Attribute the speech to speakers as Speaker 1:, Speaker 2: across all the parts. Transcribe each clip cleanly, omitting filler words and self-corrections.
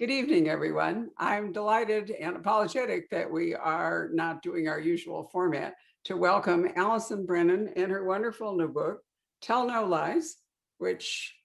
Speaker 1: Good evening, everyone. I'm delighted and apologetic that we are not doing our usual format to welcome Allison Brennan and her wonderful new book, Tell No Lies, which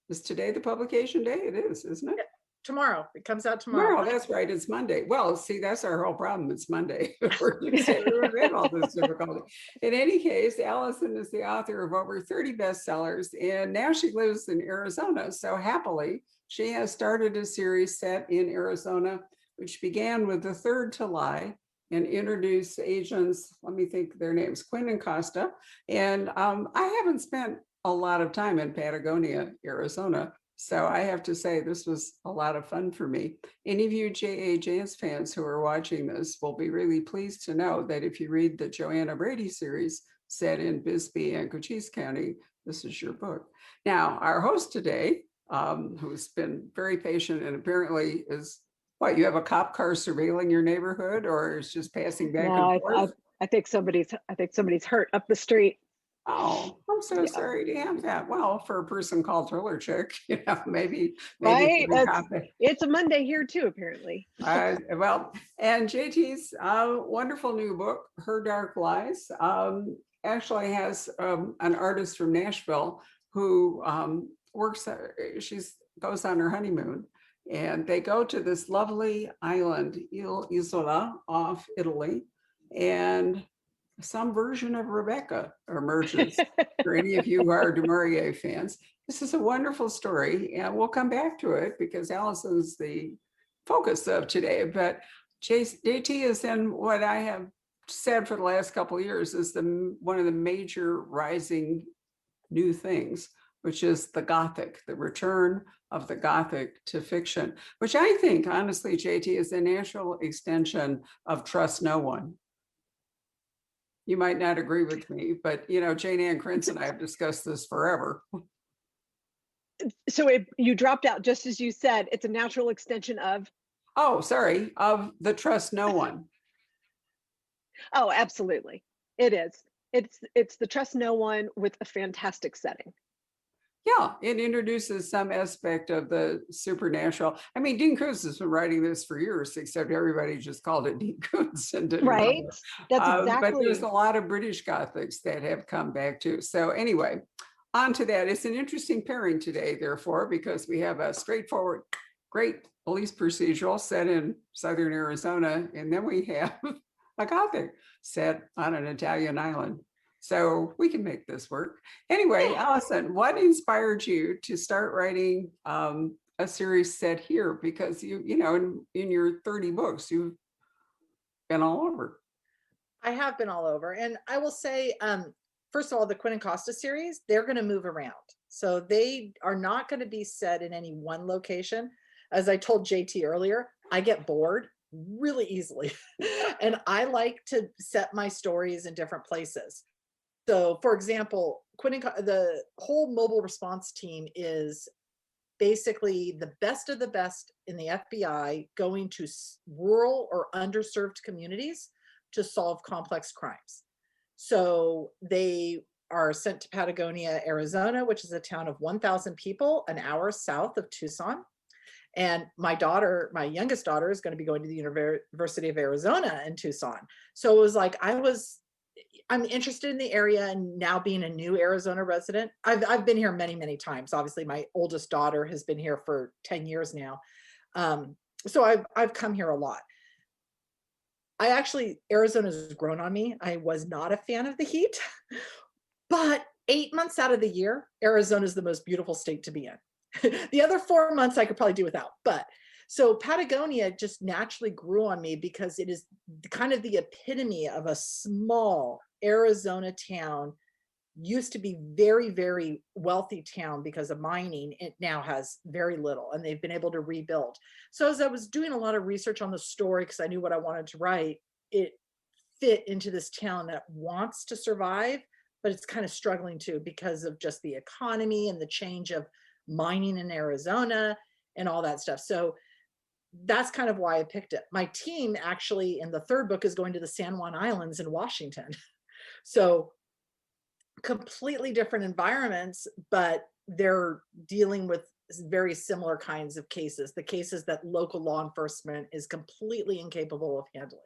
Speaker 1: is today the publication day? It is, isn't it?
Speaker 2: Tomorrow. It comes out tomorrow.
Speaker 1: Tomorrow, that's right. It's Monday. Well, see, that's our whole problem. It's Monday. We've had all this difficulty. In any case, Allison is the author of over 30 bestsellers, and now she lives in Arizona. So happily, she has started a series set in Arizona, which began with The Third to Lie and introduced agents, let me think their names, Quinn and Costa. And I haven't spent a lot of time in Patagonia, Arizona. So I have to say, this was a lot of fun for me. Any of you J.A. Jance fans who are watching this will be really pleased to know that if you read the Joanna Brady series set in Bisbee and Cochise County, this is your book. Now, our host today, who's been very patient and apparently is, what, you have a cop car surveilling your neighborhood or is just passing back
Speaker 3: No,
Speaker 1: and forth?
Speaker 3: I think somebody's hurt up the street.
Speaker 1: Oh, I'm so
Speaker 3: Yeah.
Speaker 1: sorry to have that. Well, for a person called Thriller Chick, maybe
Speaker 3: Right?
Speaker 1: it's
Speaker 3: It's a Monday here too, apparently.
Speaker 1: well, and JT's wonderful new book, Her Dark Lies, actually has an artist from Nashville who works. She's goes on her honeymoon, and they go to this lovely island, Isola, off Italy, and some version of Rebecca emerges. For any of you who are Du Maurier fans, this is a wonderful story, and we'll come back to it because Allison's the focus of today. But JT is in what I have said for the last couple of years is one of the major rising new things, which is the Gothic, the return of the Gothic to fiction, which I think, honestly, JT, is a natural extension of Trust No One. You might not agree with me, but Jane Ann Krentz and I have discussed this forever.
Speaker 3: So you dropped out just as you said. It's a natural extension of.
Speaker 1: Oh, sorry, of the Trust No One.
Speaker 3: Oh, absolutely, it is. It's the Trust No One with a fantastic setting.
Speaker 1: Yeah, it introduces some aspect of the supernatural. I mean, Dean Koontz has been writing this for years, except everybody just called it Dean Koontz and didn't
Speaker 3: right.
Speaker 1: know.
Speaker 3: That's exactly.
Speaker 1: But there's a lot of British Gothics that have come back too. So anyway, on to that. It's an interesting pairing today, therefore, because we have a straightforward, great police procedural set in southern Arizona, and then we have a Gothic set on an Italian island. So we can make this work. Anyway, Allison, what inspired you to start writing a series set here? Because in your 30 books, you've been all over.
Speaker 2: I have been all over. And I will say, first of all, the Quinn and Costa series, they're going to move around. So they are not going to be set in any one location. As I told JT earlier, I get bored really easily. And I like to set my stories in different places. So, for example, the whole mobile response team is basically the best of the best in the FBI going to rural or underserved communities to solve complex crimes. So they are sent to Patagonia, Arizona, which is a town of 1,000 people, an hour south of Tucson. And my youngest daughter, is going to be going to the University of Arizona in Tucson. So it was like I'm interested in the area, and now being a new Arizona resident, I've been here many, many times. Obviously, my oldest daughter has been here for 10 years now. So I've come here a lot. Arizona's grown on me. I was not a fan of the heat, but 8 months out of the year, Arizona is the most beautiful state to be in. The other 4 months I could probably do without, so Patagonia just naturally grew on me because it is kind of the epitome of a small Arizona town. Used to be very, very wealthy town because of mining. It now has very little, and they've been able to rebuild. So as I was doing a lot of research on the story, because I knew what I wanted to write, it fit into this town that wants to survive, but it's kind of struggling too because of just the economy and the change of mining in Arizona and all that stuff. So that's kind of why I picked it. My team actually in the third book is going to the San Juan Islands in Washington. So completely different environments, but they're dealing with very similar kinds of cases, the cases that local law enforcement is completely incapable of handling.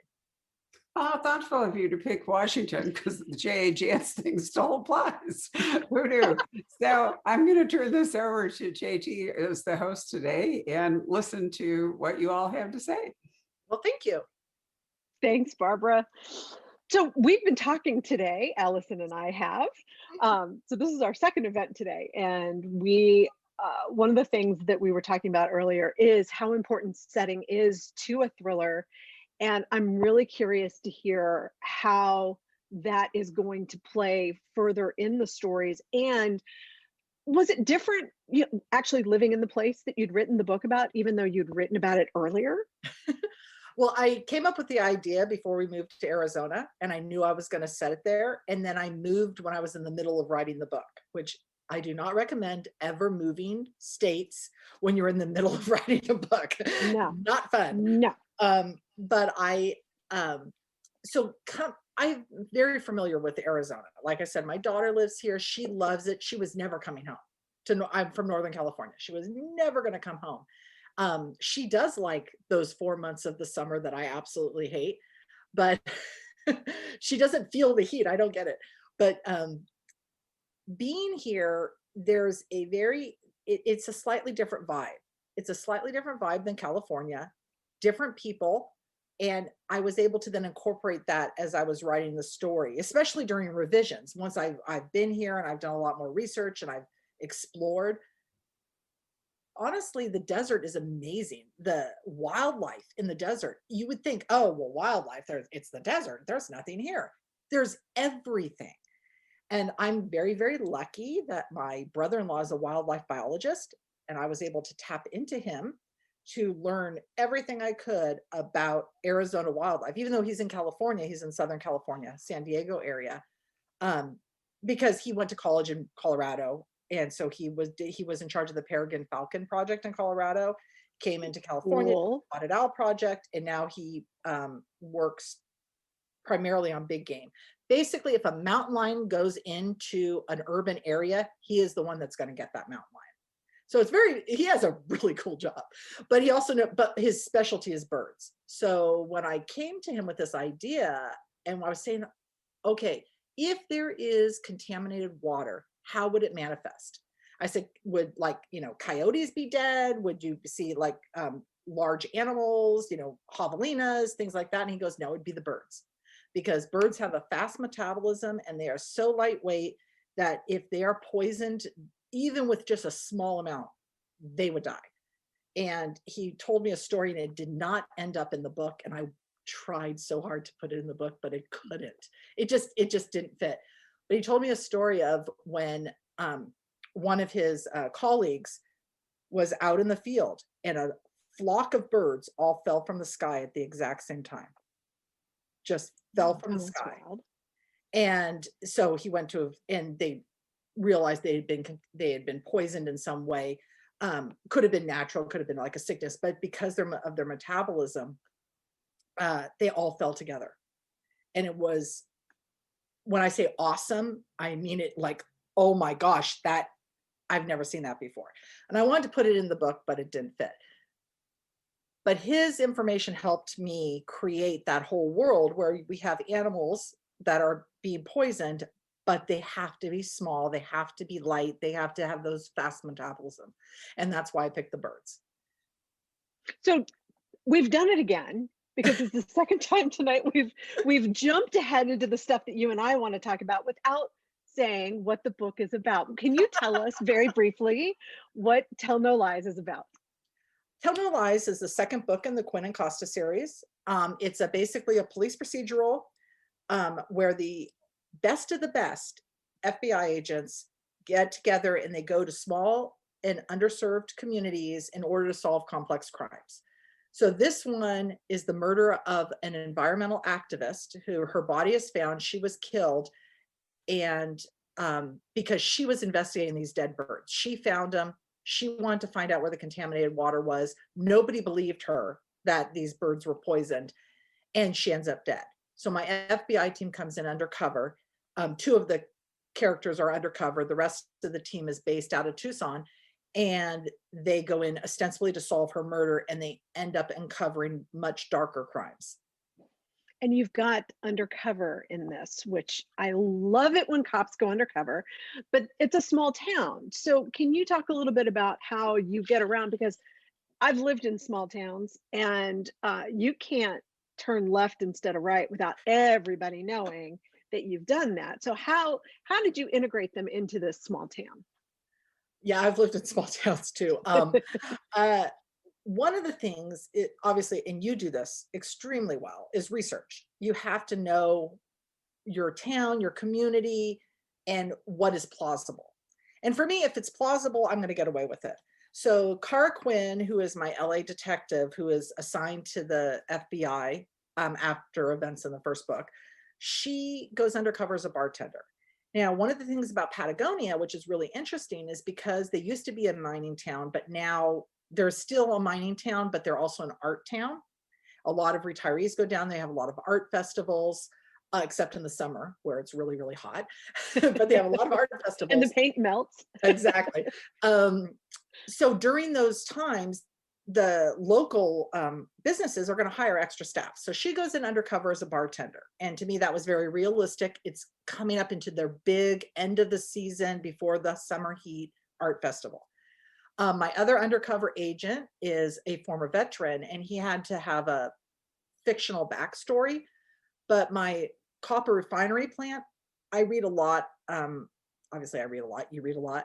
Speaker 1: Thoughtful of you to pick Washington because the J.A.J.S. thing still applies. Who knew? So I'm going to turn this over to JT as the host today and listen to what you all have to say.
Speaker 2: Well, thank you.
Speaker 3: Thanks, Barbara. So we've been talking today, Allison and I have. So this is our second event today, and one of the things that we were talking about earlier is how important setting is to a thriller. And I'm really curious to hear how that is going to play further in the stories. And was it different, actually living in the place that you'd written the book about, even though you'd written about it earlier?
Speaker 2: Well, I came up with the idea before we moved to Arizona, and I knew I was going to set it there. And then I moved when I was in the middle of writing the book, which I do not recommend ever moving states when you're in the middle of writing a book.
Speaker 3: No.
Speaker 2: Not fun.
Speaker 3: No.
Speaker 2: But I'm very familiar with Arizona. Like I said, my daughter lives here. She loves it. She was never coming home. I'm from Northern California. She was never going to come home. She does like those 4 months of the summer that I absolutely hate, but she doesn't feel the heat. I don't get it. But being here, there's it's a slightly different vibe. It's a slightly different vibe than California, different people. And I was able to then incorporate that as I was writing the story, especially during revisions. Once I've been here and I've done a lot more research and I've explored. Honestly, the desert is amazing. The wildlife in the desert, you would think, oh, well, wildlife, it's the desert. There's nothing here. There's everything. And I'm very, very lucky that my brother-in-law is a wildlife biologist, and I was able to tap into him to learn everything I could about Arizona wildlife. Even though he's in California, he's in Southern California, San Diego area, because he went to college in Colorado. And so he was in charge of the Peregrine Falcon Project in Colorado, came into California,
Speaker 3: Cool.
Speaker 2: Spotted Owl Project, and now he works primarily on big game. Basically, if a mountain lion goes into an urban area, he is the one that's going to get that mountain lion. So he has a really cool job, but but his specialty is birds. So when I came to him with this idea, and I was saying, okay, if there is contaminated water, how would it manifest? I said, would coyotes be dead? Would you see large animals, javelinas, things like that? And he goes, no, it'd be the birds, because birds have a fast metabolism and they are so lightweight that if they are poisoned, even with just a small amount, they would die. And he told me a story, and it did not end up in the book. And I tried so hard to put it in the book, but it couldn't. It just didn't fit. But he told me a story of when one of his colleagues was out in the field, and a flock of birds all fell from the sky at the exact same time. Just fell from the sky.
Speaker 3: Wild.
Speaker 2: And so he went and they realized they had been poisoned in some way. Could have been natural, could have been like a sickness, but because of their metabolism, they all fell together. And it was, when I say awesome, I mean it like, oh my gosh, that I've never seen that before. And I wanted to put it in the book, but it didn't fit. But his information helped me create that whole world where we have animals that are being poisoned, but they have to be small, they have to be light, they have to have those fast metabolism. And that's why I picked the birds.
Speaker 3: So we've done it again, because it's the second time tonight we've jumped ahead into the stuff that you and I want to talk about without saying what the book is about. Can you tell us very briefly what Tell No Lies is about?
Speaker 2: Tell No Lies is the second book in the Quinn and Costa series. It's basically a police procedural where the best of the best FBI agents get together and they go to small and underserved communities in order to solve complex crimes. So this one is the murder of an environmental activist who her body is found. She was killed, and because she was investigating these dead birds. She found them. She wanted to find out where the contaminated water was. Nobody believed her that these birds were poisoned, and she ends up dead. So my FBI team comes in undercover. Two of the characters are undercover. The rest of the team is based out of Tucson. and they go in ostensibly to solve her murder, and they end up uncovering much darker crimes.
Speaker 3: And you've got undercover in this, which I love it when cops go undercover, but it's a small town. So can you talk a little bit about how you get around? Because I've lived in small towns, and you can't turn left instead of right without everybody knowing that you've done that. So how did you integrate them into this small town?
Speaker 2: Yeah, I've lived in small towns too. Uh, one of the things, obviously, and you do this extremely well, is research. You have to know your town, your community, and what is plausible. And for me, if it's plausible, I'm going to get away with it. So Cara Quinn, who is my LA detective, who is assigned to the FBI after events in the first book, she goes undercover as a bartender. Now, one of the things about Patagonia, which is really interesting, is because they used to be a mining town, but now they're still a mining town, but they're also an art town. A lot of retirees go down. They have a lot of art festivals, except in the summer where it's really, really hot. But they have a lot of art festivals.
Speaker 3: And the paint melts.
Speaker 2: Exactly. So during those times, the local businesses are going to hire extra staff. So she goes in undercover as a bartender. And to me, that was very realistic. It's coming up into their big end of the season before the summer heat art festival. My other undercover agent is a former veteran, and he had to have a fictional backstory. But my copper refinery plant, I read a lot. Obviously, I read a lot. You read a lot.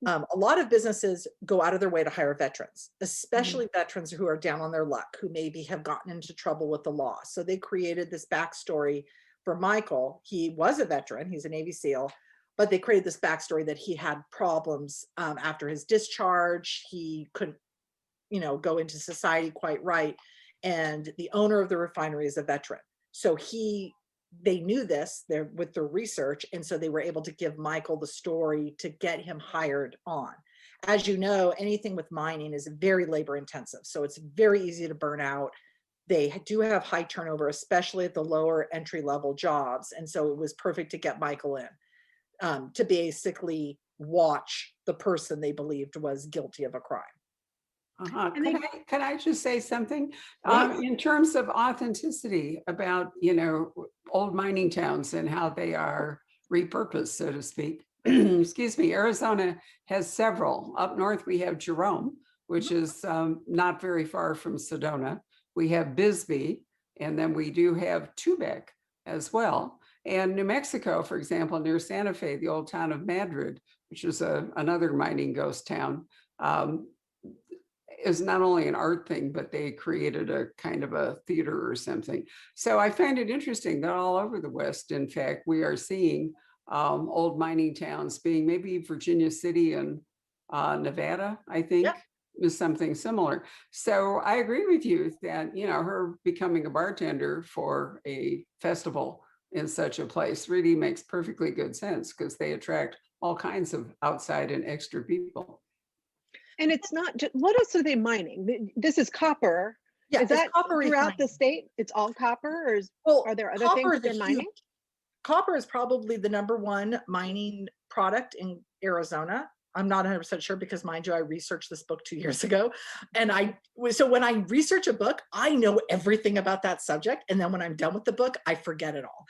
Speaker 2: A lot of businesses go out of their way to hire veterans, especially veterans who are down on their luck, who maybe have gotten into trouble with the law. So they created this backstory for Michael. He was a veteran. He's a Navy SEAL, but they created this backstory that he had problems after his discharge. He couldn't, go into society quite right. And the owner of the refinery is a veteran. So they knew this there with their research. And so they were able to give Michael the story to get him hired on. As you know, anything with mining is very labor intensive. So it's very easy to burn out. They do have high turnover, especially at the lower entry level jobs. And so it was perfect to get Michael in to basically watch the person they believed was guilty of a crime.
Speaker 1: Can I just say something
Speaker 2: Yes.
Speaker 1: in terms of authenticity about, old mining towns and how they are repurposed, so to speak? Excuse me. Arizona has several. Up north, we have Jerome, which is not very far from Sedona. We have Bisbee, and then we do have Tubac as well. And New Mexico, for example, near Santa Fe, the old town of Madrid, which is another mining ghost town, is not only an art thing, but they created a kind of a theater or something. So I find it interesting that all over the West, in fact, we are seeing old mining towns, being maybe Virginia City and Nevada, I think, is something similar. So I agree with you that, her becoming a bartender for a festival in such a place really makes perfectly good sense, because they attract all kinds of outside and extra people.
Speaker 3: And it's not just, what else are they mining? This is copper.
Speaker 2: Yeah,
Speaker 3: is that
Speaker 2: copper
Speaker 3: throughout the
Speaker 2: refining.
Speaker 3: state? It's all copper, or are there other things that they're mining?
Speaker 2: Copper is probably the #1 mining product in Arizona. I'm not 100% sure because, mind you, I researched this book 2 years ago. And so when I research a book, I know everything about that subject. And then when I'm done with the book, I forget it all.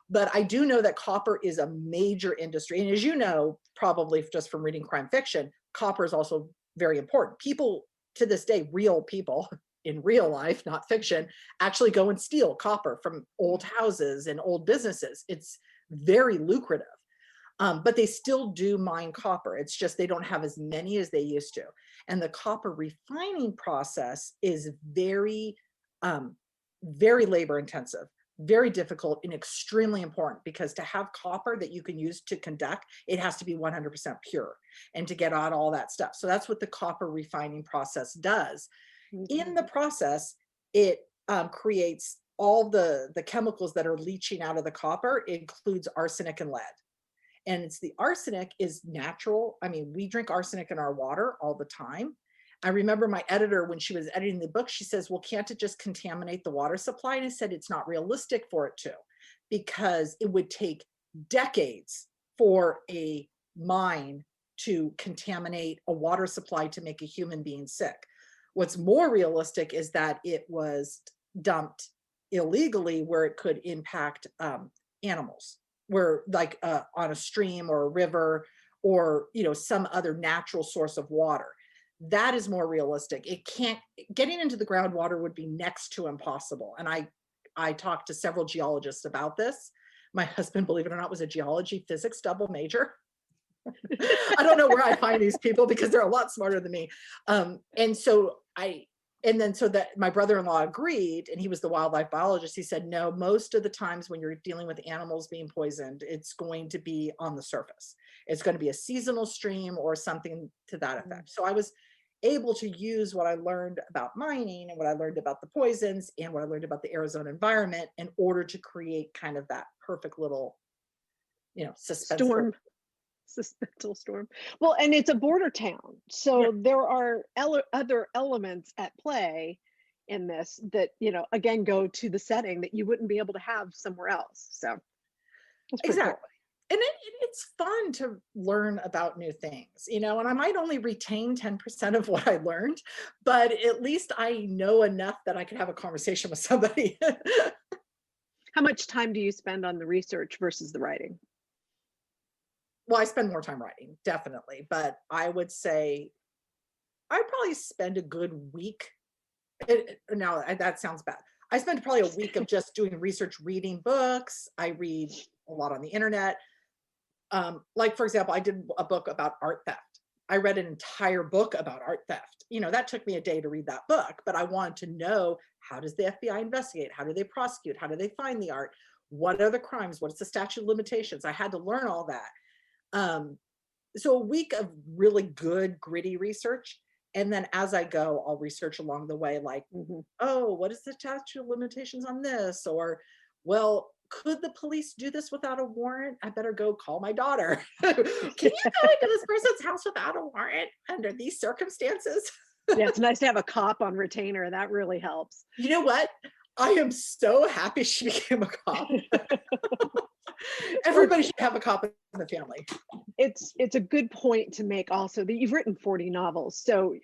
Speaker 2: But I do know that copper is a major industry. And as you know, probably just from reading crime fiction, copper is also very important. People to this day, real people in real life, not fiction, actually go and steal copper from old houses and old businesses. It's very lucrative. But they still do mine copper. It's just they don't have as many as they used to. And the copper refining process is very, very labor intensive, very difficult, and extremely important, because to have copper that you can use to conduct, it has to be 100% pure and to get out all that stuff. So that's what the copper refining process does. In the process, it creates all the chemicals that are leaching out of the copper. It includes arsenic and lead. And it's the arsenic is natural. I mean, we drink arsenic in our water all the time. I remember my editor, when she was editing the book, she says, well, can't it just contaminate the water supply? And I said, it's not realistic for it to, because it would take decades for a mine to contaminate a water supply to make a human being sick. What's more realistic is that it was dumped illegally where it could impact animals, where like on a stream or a river or, you know, some other natural source of water. That is more realistic. It can't, getting into the groundwater would be next to impossible. And I talked to several geologists about this. My husband, believe it or not, was a geology physics double major. I don't know where I find these people because they're a lot smarter than me. So that my brother-in-law agreed, and he was the wildlife biologist. He said, no, most of the times when you're dealing with animals being poisoned, it's going to be on the surface. It's going to be a seasonal stream or something to that effect. So I was able to use what I learned about mining and what I learned about the poisons and what I learned about the Arizona environment in order to create kind of that perfect little, you know,
Speaker 3: Storm. Suspenseful storm. Well, and it's a border town, so there are other elements at play in this that, you know, again, go to the setting that you wouldn't be able to have somewhere else. So that's pretty
Speaker 2: exactly.
Speaker 3: cool.
Speaker 2: And it's fun to learn about new things, you know, and I might only retain 10% of what I learned, but at least I know enough that I could have a conversation with somebody.
Speaker 3: How much time do you spend on the research versus the writing?
Speaker 2: Well, I spend more time writing, definitely, but I would say I probably spend a good week. Now that sounds bad. I spend probably a week of just doing research, reading books. I read a lot on the internet. Like, for example, I did a book about art theft. I read an entire book about art theft. You know, that took me a day to read that book, but I wanted to know, how does the FBI investigate? How do they prosecute? How do they find the art? What are the crimes? What's the statute of limitations? I had to learn all that. So a week of really good, gritty research. And then as I go, I'll research along the way, like, oh, what is the statute of limitations on this? Or, well, could the police do this without a warrant? I better go call my daughter. Can you go into this person's house without a warrant under these circumstances?
Speaker 3: Yeah, it's nice to have a cop on retainer. That really helps.
Speaker 2: You know what? I am so happy she became a cop. Everybody should have a cop in the family.
Speaker 3: It's a good point to make also that you've written 40 novels. So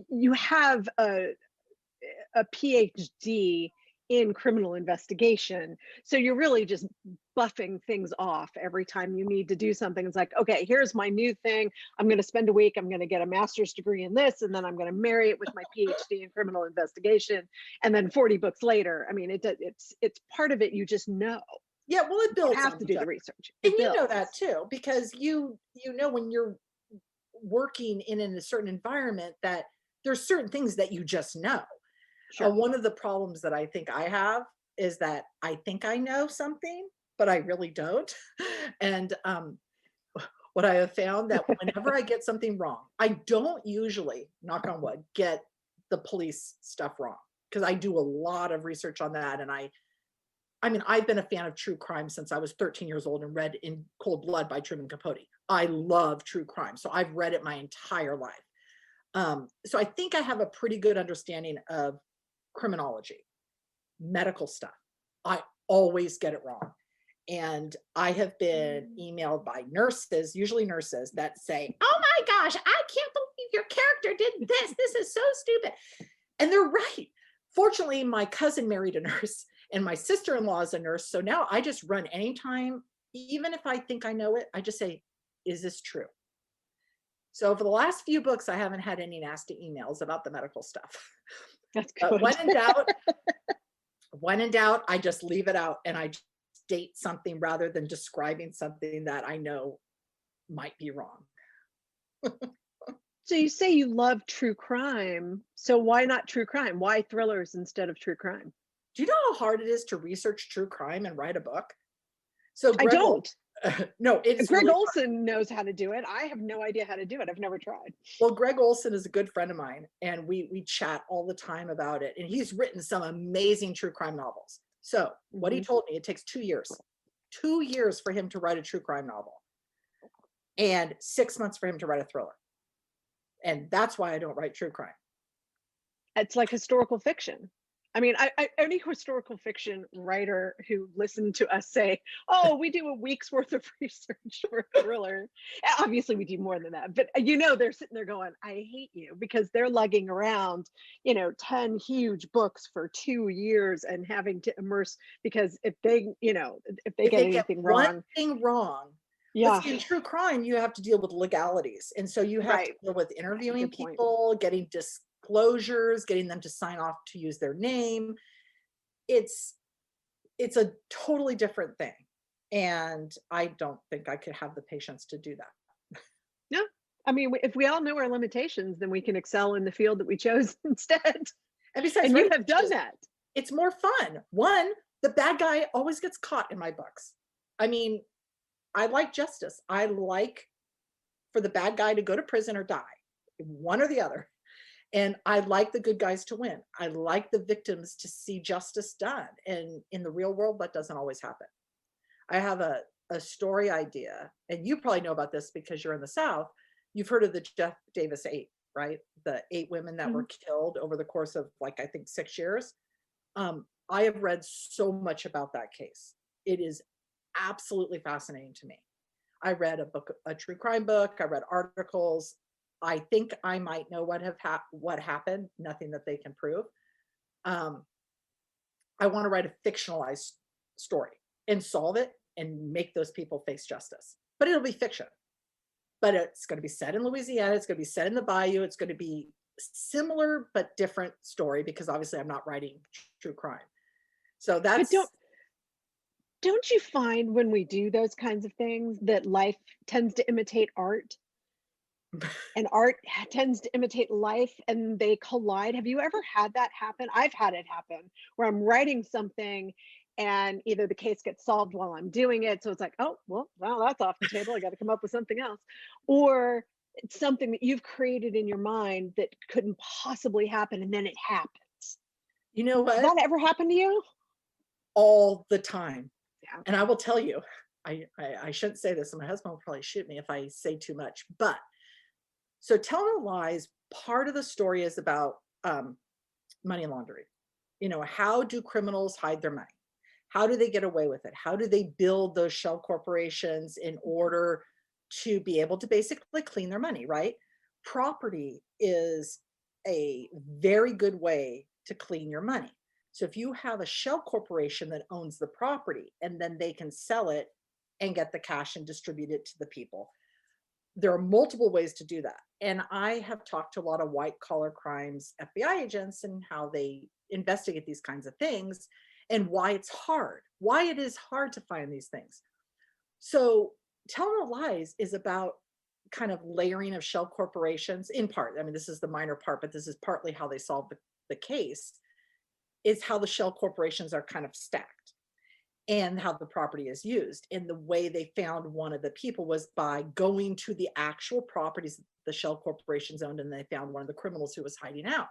Speaker 3: you have a PhD in criminal investigation. So you're really just buffing things off every time you need to do something. It's like, okay, here's my new thing. I'm going to spend a week. I'm going to get a master's degree in this, and then I'm going to marry it with my PhD in criminal investigation. And then 40 books later, I mean, it's part of it. You just know.
Speaker 2: Yeah, well, it builds.
Speaker 3: You have to do the research.
Speaker 2: And you know that too, because you know when you're working in a certain environment that there's certain things that you just know.
Speaker 3: Sure.
Speaker 2: One of the problems that I think I have is that I think I know something, but I really don't. And what I have found that whenever I get something wrong, I don't usually, knock on wood, get the police stuff wrong, because I do a lot of research on that. And I mean, I've been a fan of true crime since I was 13 years old and read In Cold Blood by Truman Capote. I love true crime. So I've read it my entire life. So I think I have a pretty good understanding of criminology, medical stuff. I always get it wrong. And I have been emailed by nurses, usually nurses, that say, oh my gosh, I can't believe your character did this. This is so stupid. And they're right. Fortunately, my cousin married a nurse and my sister-in-law is a nurse. So now I just run anytime, even if I think I know it, I just say, is this true? So for the last few books, I haven't had any nasty emails about the medical stuff.
Speaker 3: That's good.
Speaker 2: But when in doubt, I just leave it out and I state something rather than describing something that I know might be wrong.
Speaker 3: So you say you love true crime. So why not true crime? Why thrillers instead of true crime?
Speaker 2: Do you know how hard it is to research true crime and write a book? So
Speaker 3: I don't.
Speaker 2: No, it's
Speaker 3: Greg
Speaker 2: really
Speaker 3: Olson knows how to do it. I have no idea how to do it. I've never tried.
Speaker 2: Well, Greg Olson is a good friend of mine, and we chat all the time about it. And he's written some amazing true crime novels. So what he told me, it takes 2 years. 2 years for him to write a true crime novel, and 6 months for him to write a thriller. And that's why I don't write true crime.
Speaker 3: It's like historical fiction. I mean, any historical fiction writer who listened to us say, "Oh, we do a week's worth of research for a thriller." Obviously, we do more than that, but they're sitting there going, "I hate you," because they're lugging around, 10 huge books for 2 years and having to immerse because if they
Speaker 2: If
Speaker 3: get
Speaker 2: they get
Speaker 3: anything
Speaker 2: one
Speaker 3: wrong,
Speaker 2: thing wrong, but
Speaker 3: yeah,
Speaker 2: see, in true crime, you have to deal with legalities. And so you have to
Speaker 3: right,
Speaker 2: deal with interviewing
Speaker 3: good point.
Speaker 2: people, getting disclosures, getting them to sign off to use their name. It's it's a totally different thing. And I don't think I could have the patience to do that.
Speaker 3: No, I mean, if we all know our limitations, then we can excel in the field that we chose instead.
Speaker 2: And besides,
Speaker 3: And you
Speaker 2: writing
Speaker 3: have
Speaker 2: fiction
Speaker 3: done
Speaker 2: is
Speaker 3: that.
Speaker 2: it's more fun. One, the bad guy always gets caught in my books. I mean, I like justice. I like for the bad guy to go to prison or die, one or the other. And I like the good guys to win. I like the victims to see justice done. And in the real world, that doesn't always happen. I have a story idea, and you probably know about this because you're in the South. You've heard of the Jeff Davis 8, right? The 8 women that were
Speaker 3: Mhm.
Speaker 2: killed over the course of, like, I think 6 years. I have read so much about that case. It is absolutely fascinating to me. I read a true crime book. I read articles. I think I might know what happened. Nothing that they can prove. Um, I want to write a fictionalized story and solve it and make those people face justice. But it'll be fiction. But it's going to be set in Louisiana. It's going to be set in the Bayou. It's going to be similar but different story because obviously I'm not writing true crime. So
Speaker 3: But
Speaker 2: that's
Speaker 3: don't you find when we do those kinds of things that life tends to imitate art and art tends to imitate life and they collide? Have you ever had that happen? I've had it happen where I'm writing something and either the case gets solved while I'm doing it, so it's like, oh, well, that's off the table. I got to come up with something else. Or it's something that you've created in your mind that couldn't possibly happen and then it happens.
Speaker 2: you know
Speaker 3: Does
Speaker 2: what?
Speaker 3: that ever happen to you?
Speaker 2: All the time.
Speaker 3: Yeah.
Speaker 2: And I will tell you, I shouldn't say this, and my husband will probably shoot me if I say too much. But so telling no lies, part of the story is about money laundering. How do criminals hide their money? How do they get away with it? How do they build those shell corporations in order to be able to basically clean their money, right? Property is a very good way to clean your money. So if you have a shell corporation that owns the property and then they can sell it and get the cash and distribute it to the people, there are multiple ways to do that. And I have talked to a lot of white collar crimes FBI agents and how they investigate these kinds of things and why it is hard to find these things. So Tell No Lies is about kind of layering of shell corporations in part. I mean, this is the minor part, but this is partly how they solve the case, is how the shell corporations are kind of stacked and how the property is used. And the way they found one of the people was by going to the actual properties the shell corporations owned, and they found one of the criminals who was hiding out.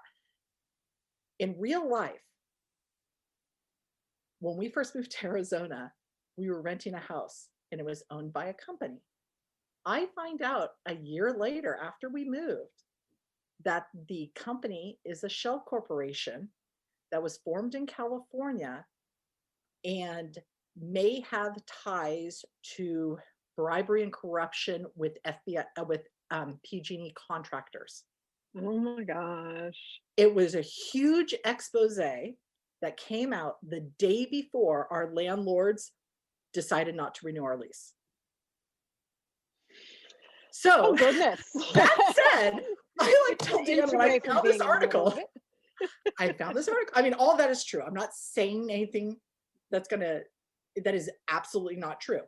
Speaker 2: In real life, when we first moved to Arizona, we were renting a house and it was owned by a company. I find out a year later after we moved that the company is a shell corporation that was formed in California and may have ties to bribery and corruption with FBI, with PG&E contractors.
Speaker 3: Oh my gosh.
Speaker 2: It was a huge expose that came out the day before our landlords decided not to renew our lease. So
Speaker 3: Oh goodness.
Speaker 2: that said, I like told you when I found this
Speaker 3: being in the middle
Speaker 2: article.
Speaker 3: of it.
Speaker 2: I found this article. I mean, all that is true. I'm not saying anything that is absolutely not true.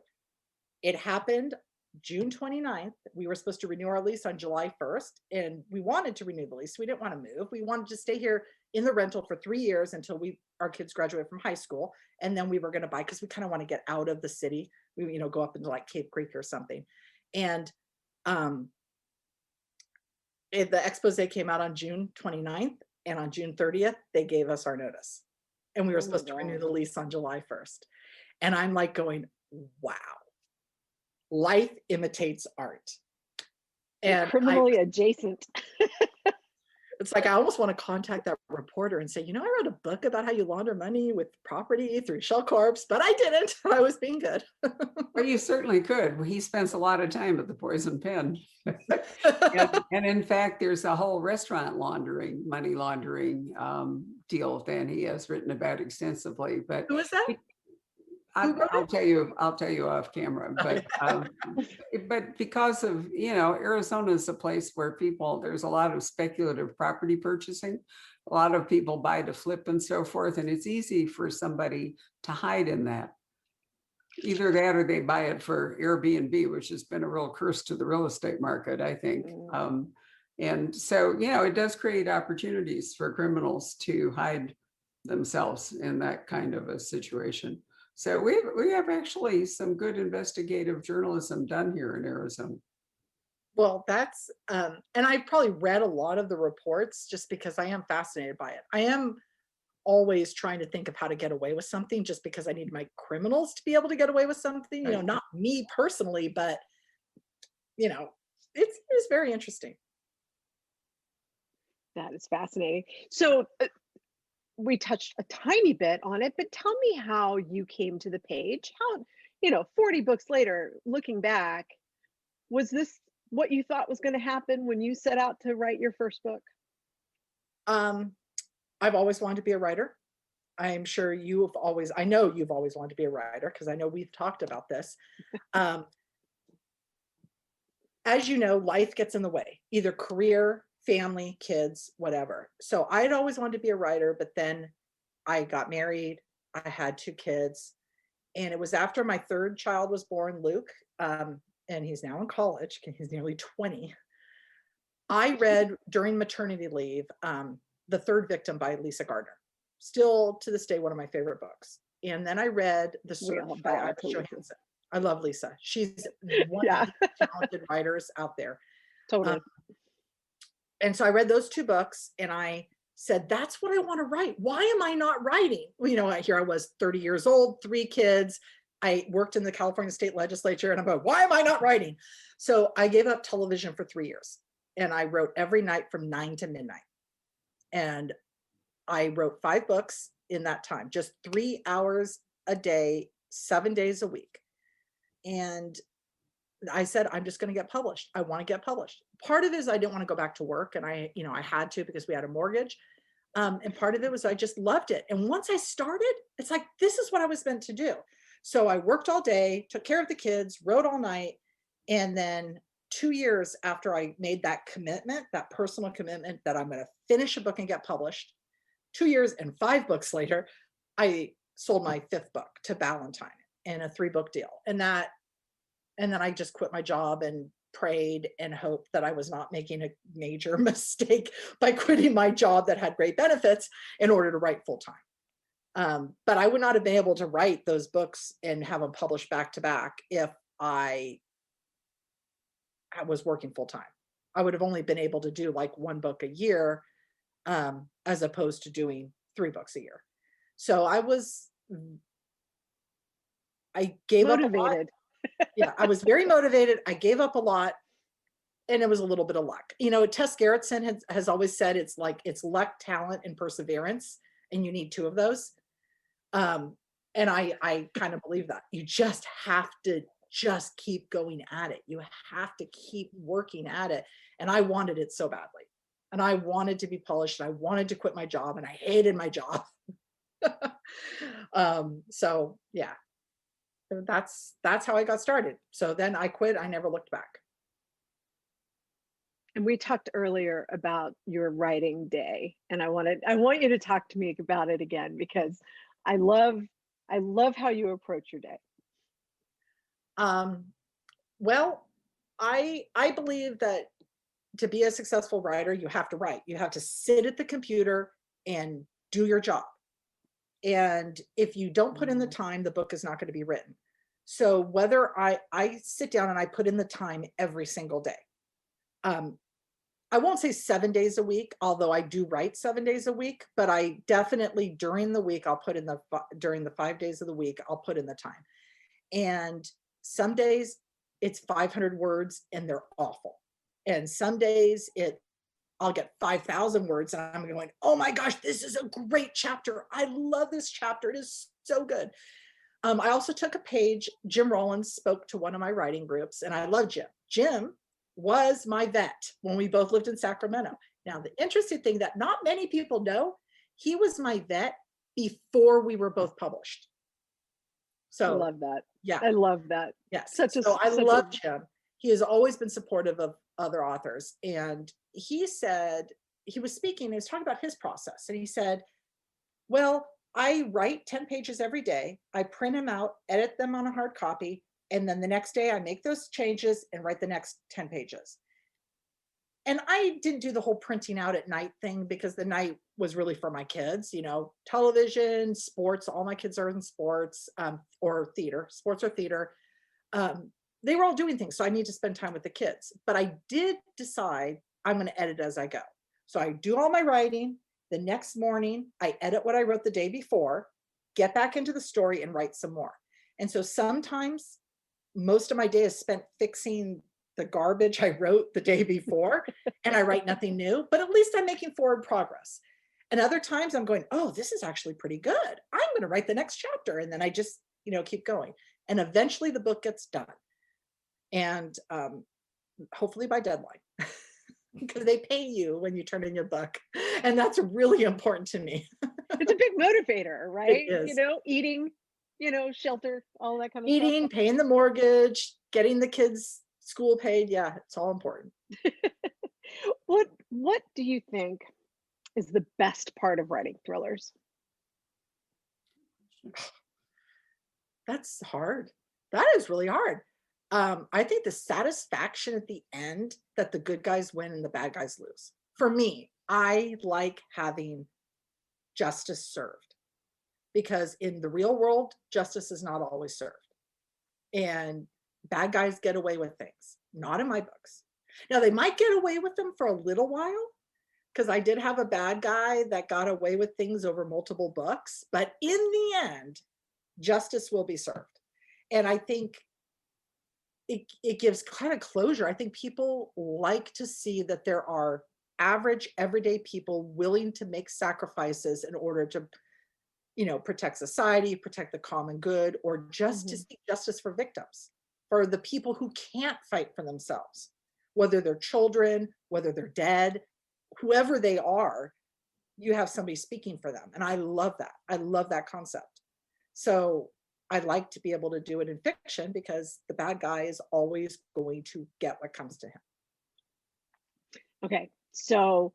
Speaker 2: It happened June 29th. We were supposed to renew our lease on July 1st, and we wanted to renew the lease. We didn't want to move. We wanted to stay here in the rental for 3 years until our kids graduate from high school, and then we were going to buy, because we kind of want to get out of the city. We go up into like Cape Creek or something. And the expose came out on June 29th, and on June 30th, they gave us our notice. And we were supposed to renew the lease on July 1st. And I'm like going, wow, life imitates art.
Speaker 3: And criminally adjacent.
Speaker 2: It's like, I almost want to contact that reporter and say, you know, I wrote a book about how you launder money with property through shell corps, but I didn't. I was being good.
Speaker 1: Well, you certainly could. He spends a lot of time at the Poison Pen. And in fact, there's a whole restaurant laundering, money laundering deal that he has written about extensively. But
Speaker 2: Who is that?
Speaker 1: I'll tell you off camera. But because of, Arizona is a place where there's a lot of speculative property purchasing. A lot of people buy to flip and so forth, and it's easy for somebody to hide in that. Either that or they buy it for Airbnb, which has been a real curse to the real estate market, I think. And so, it does create opportunities for criminals to hide themselves in that kind of a situation. So we have actually some good investigative journalism done here in Arizona.
Speaker 2: Well, that's, and I've probably read a lot of the reports just because I am fascinated by it. I am always trying to think of how to get away with something, just because I need my criminals to be able to get away with something,
Speaker 1: Right.
Speaker 2: Not me personally, but it's very interesting.
Speaker 3: That is fascinating. So we touched a tiny bit on it, but tell me how you came to the page. How, 40 books later, looking back, was this what you thought was going to happen when you set out to write your first book?
Speaker 2: I've always wanted to be a writer. I'm sure I know you've always wanted to be a writer, because I know we've talked about this. As you know, life gets in the way, either career, family, kids, whatever. So I'd always wanted to be a writer, but then I got married, I had 2 kids, and it was after my 3rd child was born, Luke, and he's now in college, he's nearly 20. I read during maternity leave, The Third Victim by Lisa Gardner, still to this day one of my favorite books. And then I read The Search by Iris Johansen. I love Lisa. She's one of the talented writers out there.
Speaker 3: Totally.
Speaker 2: And so I read those 2 books and I said, that's what I want to write. Why am I not writing? Here I was 30 years old, 3 kids. I worked in the California state legislature, and I'm like, why am I not writing? So I gave up television for 3 years, and I wrote every night from 9 to midnight. And I wrote 5 books in that time, just 3 hours a day, 7 days a week. And I said, I'm just going to get published. I want to get published. Part of it is I didn't want to go back to work, and I had to, because we had a mortgage. And part of it was I just loved it. And once I started, it's like, this is what I was meant to do. So I worked all day, took care of the kids, wrote all night. And then 2 years after I made that commitment, that personal commitment that I'm going to finish a book and get published, 2 years and 5 books later, I sold my 5th book to Ballantine in a 3-book deal. And then I just quit my job and prayed and hoped that I was not making a major mistake by quitting my job that had great benefits in order to write full time. But I would not have been able to write those books and have them published back to back if I was working full time. I would have only been able to do like 1 book a year, as opposed to doing 3 books a year. So I gave
Speaker 3: Motivated.
Speaker 2: up a lot. Yeah, I was very motivated. I gave up a lot, and it was a little bit of luck. Tess Gerritsen has always said it's luck, talent, and perseverance, and you need 2 of those. And I kind of believe that. You just have to just keep going at it. You have to keep working at it. And I wanted it so badly. And I wanted to be published, and I wanted to quit my job, and I hated my job. So yeah, that's how I got started. So then I quit. I never looked back.
Speaker 3: And we talked earlier about your writing day, and I want you to talk to me about it again, because I love how you approach your day.
Speaker 2: Well, I believe that to be a successful writer, you have to write. You have to sit at the computer and do your job. And if you don't put in the time, the book is not going to be written. So whether I sit down and I put in the time every single day. I won't say 7 days a week, although I do write 7 days a week, but I definitely during the week, during the 5 days of the week, I'll put in the time. And some days it's 500 words and they're awful. And some days I'll get 5,000 words and I'm going, oh my gosh, this is a great chapter. I love this chapter. It is so good. I also took a page. Jim Rollins spoke to one of my writing groups, and I love Jim. Jim was my vet when we both lived in Sacramento. Now, the interesting thing that not many people know, he was my vet before we were both published.
Speaker 3: I
Speaker 2: So
Speaker 3: love that.
Speaker 2: yeah,
Speaker 3: I love that.
Speaker 2: yes.
Speaker 3: Such a,
Speaker 2: So I
Speaker 3: such
Speaker 2: love
Speaker 3: a,
Speaker 2: Jim. He has always been supportive of other authors. And he said, he was speaking, he was talking about his process. And he said, well, I write 10 pages every day. I print them out, edit them on a hard copy. And then the next day I make those changes and write the next 10 pages. And I didn't do the whole printing out at night thing because the night was really for my kids, you know, television, sports, all my kids are in sports, or theater, sports or theater. They were all doing things. So I need to spend time with the kids, but I did decide I'm going to edit as I go. So I do all my writing. The next morning, I edit what I wrote the day before, get back into the story and write some more. And so sometimes most of my day is spent fixing the garbage I wrote the day before and I write nothing new, but at least I'm making forward progress. And other times I'm going, oh, this is actually pretty good. I'm going to write the next chapter. And then I just, you know, keep going. And eventually the book gets done. And hopefully by deadline. Because they pay you when you turn in your book. And that's really important to me.
Speaker 3: it's a big motivator, right?
Speaker 2: It is.
Speaker 3: You know, eating, you know, shelter, all that kind of
Speaker 2: Eating,
Speaker 3: stuff.
Speaker 2: paying the mortgage, getting the kids' school paid. Yeah, it's all important.
Speaker 3: What do you think is the best part of writing thrillers?
Speaker 2: That's hard. That is really hard. I think the satisfaction at the end that the good guys win and the bad guys lose. For me, I like having justice served because in the real world, justice is not always served. And bad guys get away with things, not in my books. Now, they might get away with them for a little while because I did have a bad guy that got away with things over multiple books. But in the end, justice will be served. And I think it gives kind of closure. I think people like to see that there are average, everyday people willing to make sacrifices in order to, you know, protect society, protect the common good, or just to seek justice for victims, for the people who can't fight for themselves, whether they're children, whether they're dead, whoever they are, you have somebody speaking for them. And I love that. I love that concept. So I'd like to be able to do it in fiction because the bad guy is always going to get what comes to him.
Speaker 3: Okay, so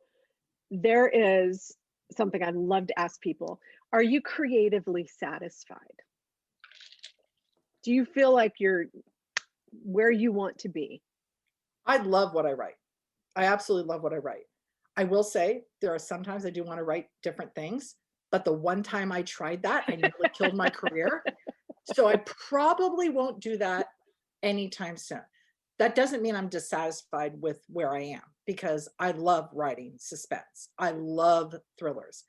Speaker 3: there is something I'd love to ask people. Are you creatively satisfied? Do you feel like you're where you want to be?
Speaker 2: I love what I write. I absolutely love what I write. I will say there are sometimes I do want to write different things, but the one time I tried that, I nearly killed my career. So I probably won't do that anytime soon. That doesn't mean I'm dissatisfied with where I am because I love writing suspense. I love thrillers.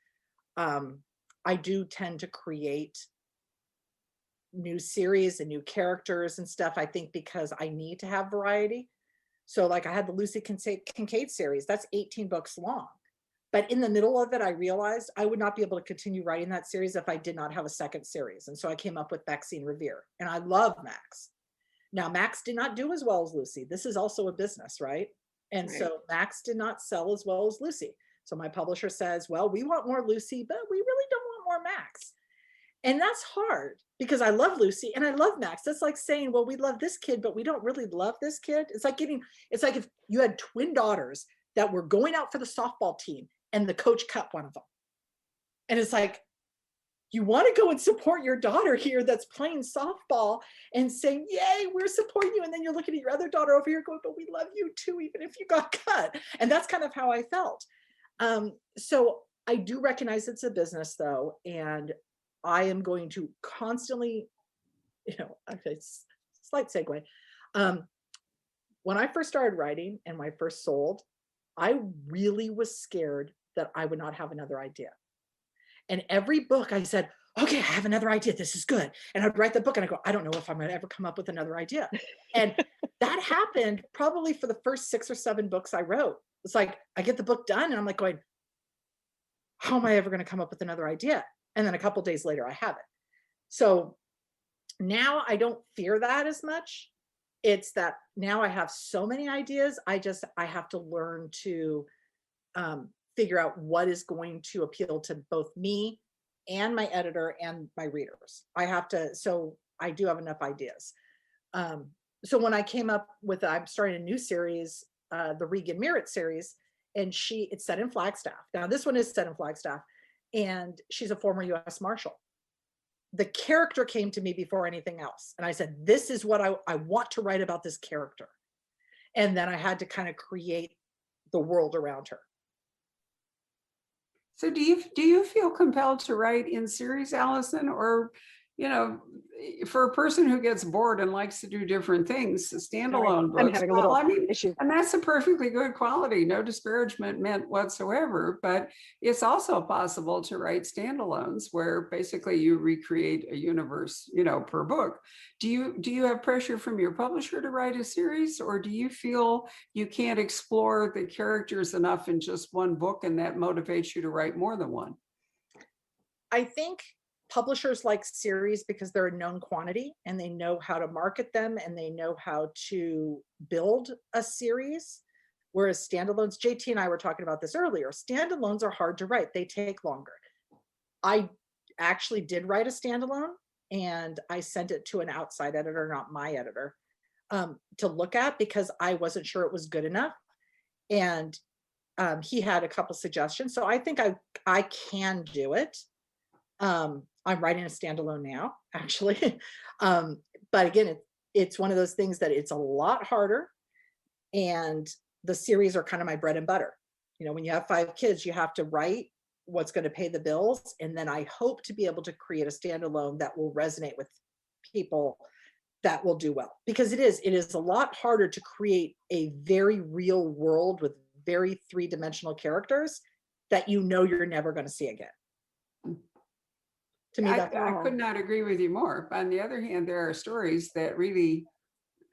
Speaker 2: I do tend to create new series and new characters and stuff, I think, because I need to have variety. So like I had the Lucy Kincaid series, that's 18 books long. But in the middle of it, I realized I would not be able to continue writing that series if I did not have a second series. And so I came up with Maxine Revere. And I love Max. Now, Max did not do as well as Lucy. This is also a business, right? And so Max did not sell as well as Lucy. So my publisher says, well, we want more Lucy, but we really don't want more Max. And that's hard because I love Lucy and I love Max. That's like saying, well, we love this kid, but we don't really love this kid. It's like if you had twin daughters that were going out for the softball team and the coach cut one of them. And it's like, you want to go and support your daughter here that's playing softball and saying, yay, we're supporting you. And then you're looking at your other daughter over here going, but we love you too, even if you got cut. And that's kind of how I felt. So I do recognize it's a business though. And I am going to constantly, okay, slight segue. When I first started writing and when I first sold, I really was scared that I would not have another idea. And every book I said, okay, I have another idea. This is good. And I'd write the book and I go, I don't know if I'm going to ever come up with another idea. And that happened probably for the first 6 or 7 books I wrote. It's like I get the book done and I'm like going, how am I ever going to come up with another idea? And then a couple days later I have it. So now I don't fear that as much. It's that now I have so many ideas. I have to learn to figure out what is going to appeal to both me and my editor and my readers. So I do have enough ideas. So when I came up with, I'm starting a new series, the Regan Merritt series, and it's set in Flagstaff. Now this one is set in Flagstaff, and she's a former US Marshal. The character came to me before anything else. And I said, this is what I want to write about this character. And then I had to kind of create the world around her.
Speaker 1: So do you feel compelled to write in series, Allison, or, for a person who gets bored and likes to do different things, standalone
Speaker 3: I'm
Speaker 1: books,
Speaker 3: having a little issue.
Speaker 1: and that's a perfectly good quality, no disparagement meant whatsoever, but it's also possible to write standalones where basically you recreate a universe, per book. Do you have pressure from your publisher to write a series, or do you feel you can't explore the characters enough in just one book and that motivates you to write more than one?
Speaker 2: I think publishers like series because they're a known quantity and they know how to market them and they know how to build a series. Whereas standalones, JT and I were talking about this earlier, standalones are hard to write. They take longer. I actually did write a standalone and I sent it to an outside editor, not my editor, to look at because I wasn't sure it was good enough. And he had a couple suggestions. So I think I can do it. I'm writing a standalone now, actually. But again, it's one of those things that it's a lot harder. And the series are kind of my bread and butter. When you have 5 kids, you have to write what's going to pay the bills. And then I hope to be able to create a standalone that will resonate with people that will do well. Because it is a lot harder to create a very real world with very 3-dimensional characters that you're never going to see again. To me,
Speaker 1: I could not agree with you more. On the other hand, there are stories that really,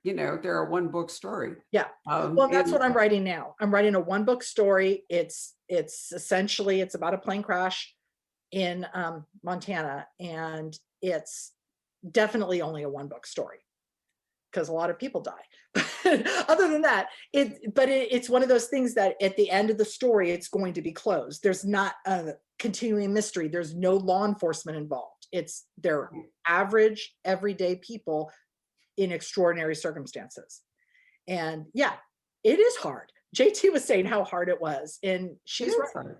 Speaker 1: they're a one-book story.
Speaker 2: Yeah. Well, that's what I'm writing now. I'm writing a 1-book story. It's essentially, it's about a plane crash in Montana, and it's definitely only a 1-book story because a lot of people die. Other than that, it's one of those things that at the end of the story, it's going to be closed. There's not a continuing mystery. There's no law enforcement involved. They're average, everyday people in extraordinary circumstances. And yeah, it is hard. JT was saying how hard it was, and she's right.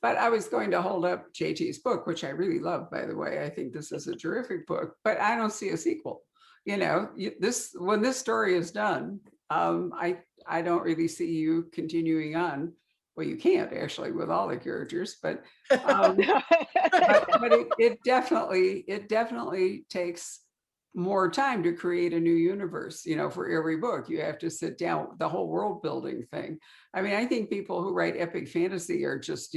Speaker 1: But I was going to hold up JT's book, which I really love, by the way. I think this is a terrific book, but I don't see a sequel. When this story is done, I don't really see you continuing on. Well, you can't actually with all the characters, but it definitely takes more time to create a new universe. For every book, you have to sit down, the whole world building thing. I mean, I think people who write epic fantasy are just,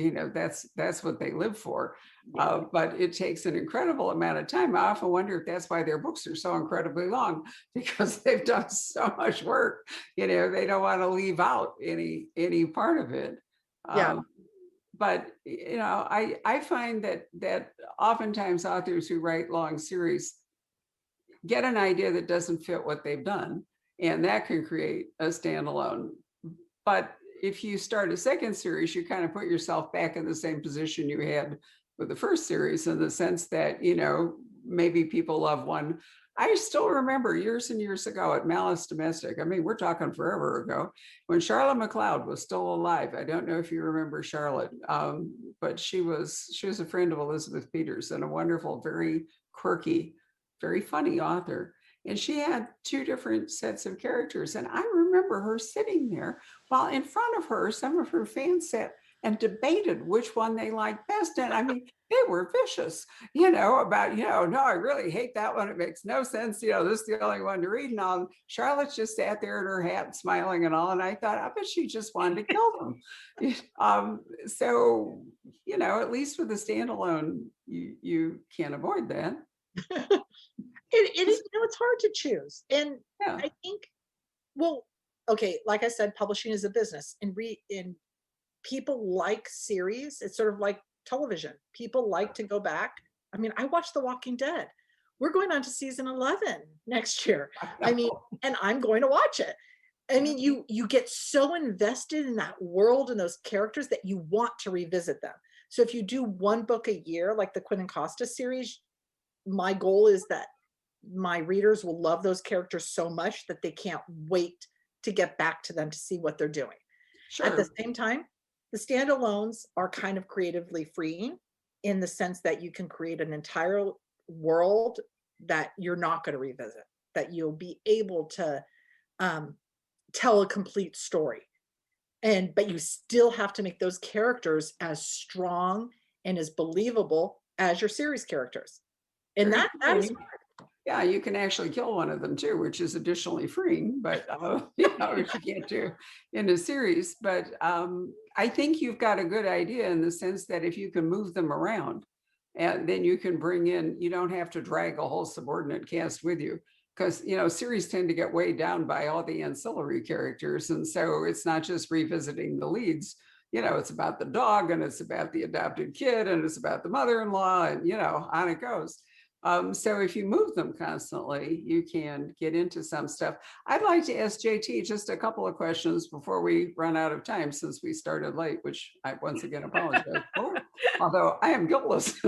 Speaker 1: that's what they live for. But it takes an incredible amount of time. I often wonder if that's why their books are so incredibly long, because they've done so much work. They don't want to leave out any part of it.
Speaker 2: Yeah.
Speaker 1: But I find that oftentimes authors who write long series get an idea that doesn't fit what they've done, and that can create a standalone. But if you start a second series, you kind of put yourself back in the same position you had with the first series, in the sense that, maybe people love one. I still remember years and years ago at Malice Domestic, I mean, we're talking forever ago, when Charlotte McLeod was still alive. I don't know if you remember Charlotte, but she was a friend of Elizabeth Peters and a wonderful, very quirky, very funny author. And she had 2 different sets of characters. And I remember her sitting there while in front of her, some of her fans sat and debated which one they liked best. And I mean, they were vicious, about, no, I really hate that one. It makes no sense. This is the only one to read. And all. Charlotte just sat there in her hat smiling and all. And I thought, I bet she just wanted to kill them. So, at least with a standalone, you can't avoid that.
Speaker 2: It is, it's hard to choose. And yeah. I think, well, okay, like I said, publishing is a business, and people like series. It's sort of like television. People like to go back. I mean, I watched The Walking Dead. We're going on to season 11 next year. I mean, and I'm going to watch it. I mean, you get so invested in that world and those characters that you want to revisit them. So if you do one book a year, like the Quinn and Costa series, my goal is that my readers will love those characters so much that they can't wait to get back to them to see what they're doing.
Speaker 1: Sure.
Speaker 2: At the same time, the standalones are kind of creatively freeing in the sense that you can create an entire world that you're not going to revisit, that you'll be able to tell a complete story. But you still have to make those characters as strong and as believable as your series characters. And that is hard.
Speaker 1: Yeah, you can actually kill one of them too, which is additionally freeing, but which you can't do in a series. But I think you've got a good idea in the sense that if you can move them around, and then you can bring in, you don't have to drag a whole subordinate cast with you, because series tend to get weighed down by all the ancillary characters, and so it's not just revisiting the leads. It's about the dog, and it's about the adopted kid, and it's about the mother-in-law, and on it goes. So if you move them constantly, you can get into some stuff. I'd like to ask JT just a couple of questions before we run out of time, since we started late, which I once again apologize for, although I am guiltless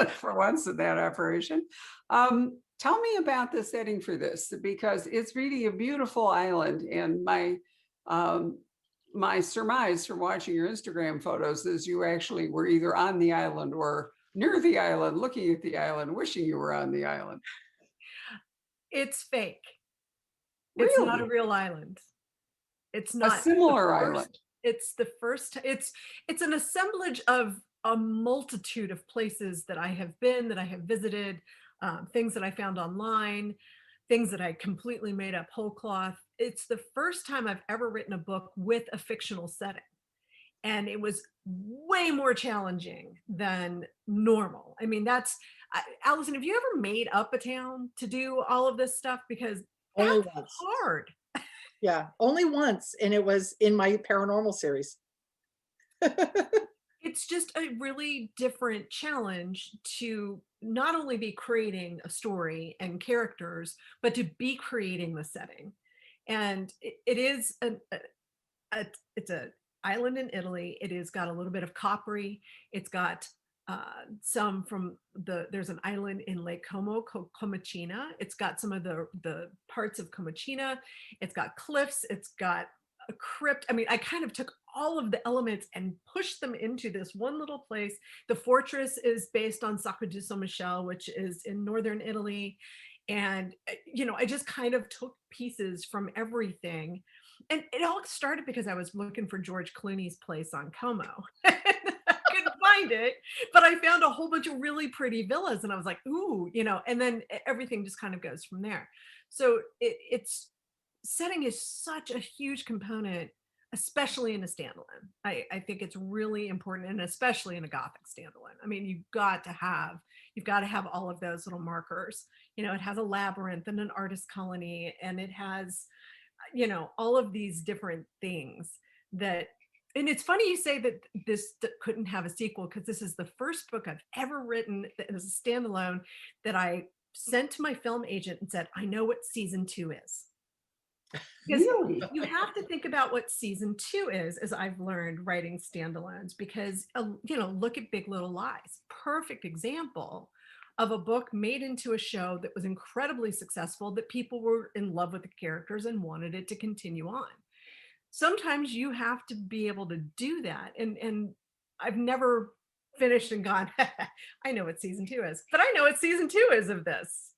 Speaker 1: for once in that operation. Tell me about the setting for this, because it's really a beautiful island, and my surmise from watching your Instagram photos is you actually were either on the island or near the island, looking at the island, wishing you were on the island.
Speaker 4: It's fake. It's not a
Speaker 1: Really?
Speaker 4: real island. It's
Speaker 1: A
Speaker 4: not
Speaker 1: similar island.
Speaker 4: It's the first. It's an assemblage of a multitude of places that I have been, that I have visited, things that I found online, things that I completely made up whole cloth. It's the first time I've ever written a book with a fictional setting. And it was way more challenging than normal. I mean, Allison, have you ever made up a town to do all of this stuff? Because
Speaker 2: Only
Speaker 4: that's
Speaker 2: once.
Speaker 4: hard.
Speaker 2: Yeah, only once. And it was in my paranormal series.
Speaker 4: It's just a really different challenge to not only be creating a story and characters, but to be creating the setting. And it is it's a island in Italy. It has got a little bit of coppery. It's got some from there's an island in Lake Como called Comacina. It's got some of the parts of Comacina. It's got cliffs. It's got a crypt. I mean, I kind of took all of the elements and pushed them into this one little place. The fortress is based on Sacre de Saint Michel, which is in northern Italy. And, I just kind of took pieces from everything. And it all started because I was looking for George Clooney's place on Como. I couldn't find it, but I found a whole bunch of really pretty villas, and I was like, ooh, and then everything just kind of goes from there. So it's setting is such a huge component, especially in a standalone. I think it's really important, and especially in a Gothic standalone. I mean, you've got to have all of those little markers. It has a labyrinth and an artist colony, and it has, all of these different things that, and it's funny you say that this couldn't have a sequel, because this is the first book I've ever written that is a standalone that I sent to my film agent and said, I know what season 2 is. Because
Speaker 1: Really?
Speaker 4: you have to think about what season 2 is, as I've learned writing standalones, because, look at Big Little Lies, perfect example of a book made into a show that was incredibly successful, that people were in love with the characters and wanted it to continue on. Sometimes you have to be able to do that. And I've never finished and gone, I know what season 2 is, but I know what season 2 is of this.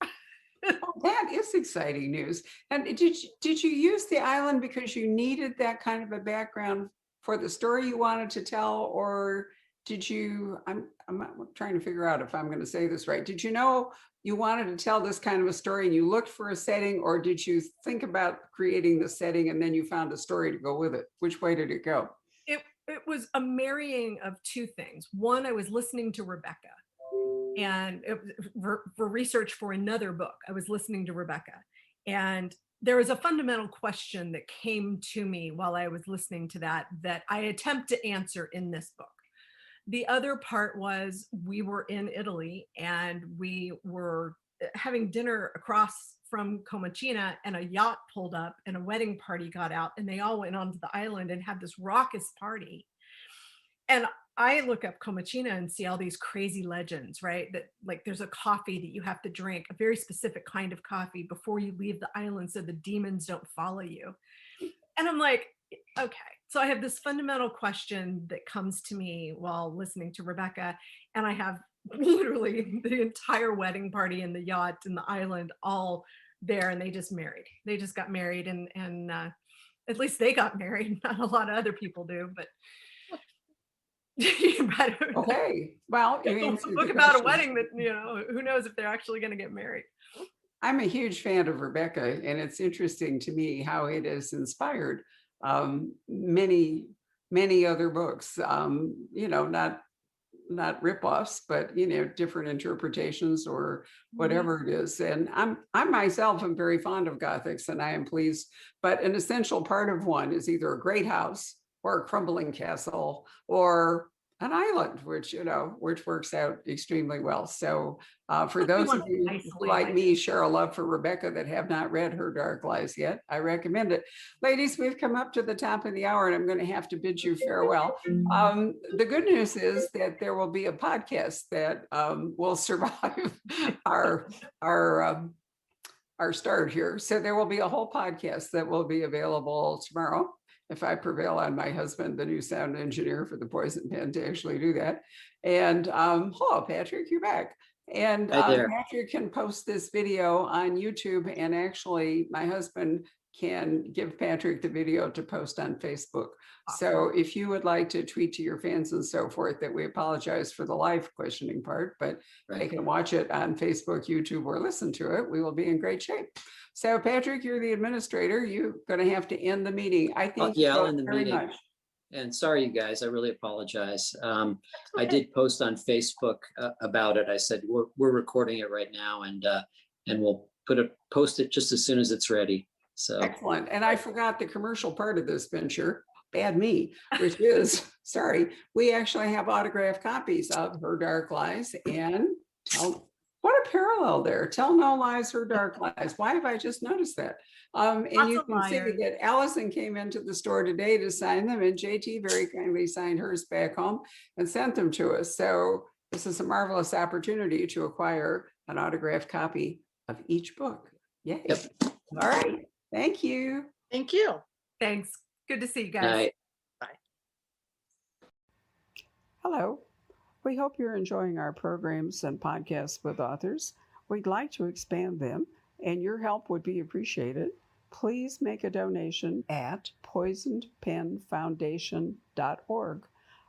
Speaker 1: Oh, that is exciting news. And did you use the island because you needed that kind of a background for the story you wanted to tell, or did you? I'm trying to figure out if I'm going to say this right. Did you know you wanted to tell this kind of a story and you looked for a setting, or did you think about creating the setting and then you found a story to go with it? Which way did it go?
Speaker 4: It was a marrying of two things. One, I was listening to Rebecca. And for research for another book, I was listening to Rebecca, and there was a fundamental question that came to me while I was listening to that I attempt to answer in this book. The other part was we were in Italy and we were having dinner across from Comacina, and a yacht pulled up and a wedding party got out, and they all went onto the island and had this raucous party. And I look up Comacina and see all these crazy legends, right? That like there's a coffee that you have to drink, a very specific kind of coffee before you leave the island so the demons don't follow you. And I'm like, okay. So I have this fundamental question that comes to me while listening to Rebecca, and I have literally the entire wedding party and the yacht and the island all there, and they just married. They just got married, and at least they got married. Not a lot of other people do, but
Speaker 1: Okay, well, you
Speaker 4: a
Speaker 1: answered
Speaker 4: book
Speaker 1: the
Speaker 4: about a
Speaker 1: question.
Speaker 4: wedding that, you know, who knows if they're actually going to get married.
Speaker 1: I'm a huge fan of Rebecca, and it's interesting to me how it has inspired many, many other books. You know, not ripoffs, but you know, different interpretations or whatever it is. And I myself am very fond of Gothics, and I am pleased. But an essential part of one is either a great house or a crumbling castle or an island, which you know, which works out extremely well. So for those of you who, like me, share a love for Rebecca that have not read Her Dark Lies yet, I recommend it. Ladies, we've come up to the top of the hour, and I'm going to have to bid you farewell. The good news is that there will be a podcast that will survive our start here. So there will be a whole podcast that will be available tomorrow, if I prevail on my husband, the new sound engineer for the Poison Pen, to actually do that. And hello, Patrick, you're back. And Patrick can post this video on YouTube, and actually my husband can give Patrick the video to post on Facebook. So if you would like to tweet to your fans and so forth, that we apologize for the live questioning part, but they can watch it on Facebook, YouTube, or listen to it, we will be in great shape. So Patrick, you're the administrator. You're going to have to end the meeting. I think
Speaker 5: I'll end the
Speaker 1: very
Speaker 5: meeting.
Speaker 1: much.
Speaker 5: And sorry, you guys, I really apologize. I did post on Facebook about it. I said, we're recording it right now, and we'll post it just as soon as it's ready. So
Speaker 1: excellent. And I forgot the commercial part of this venture. Bad me, which is, sorry, we actually have autographed copies of Her Dark Lies, and what a parallel there. Tell No Lies, Her Dark Lies. Why have I just noticed that? And you can see that Allison came into the store today to sign them, and JT very kindly signed hers back home and sent them to us. So this is a marvelous opportunity to acquire an autographed copy of each book. Yay. Yep. All right. Thank you.
Speaker 2: Thank you.
Speaker 4: Thanks. Good to see you guys.
Speaker 2: Bye.
Speaker 1: Hello. We hope you're enjoying our programs and podcasts with authors. We'd like to expand them, and your help would be appreciated. Please make a donation at poisonedpenfoundation.org.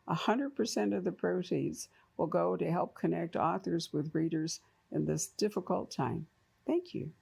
Speaker 1: 100% of the proceeds will go to help connect authors with readers in this difficult time. Thank you.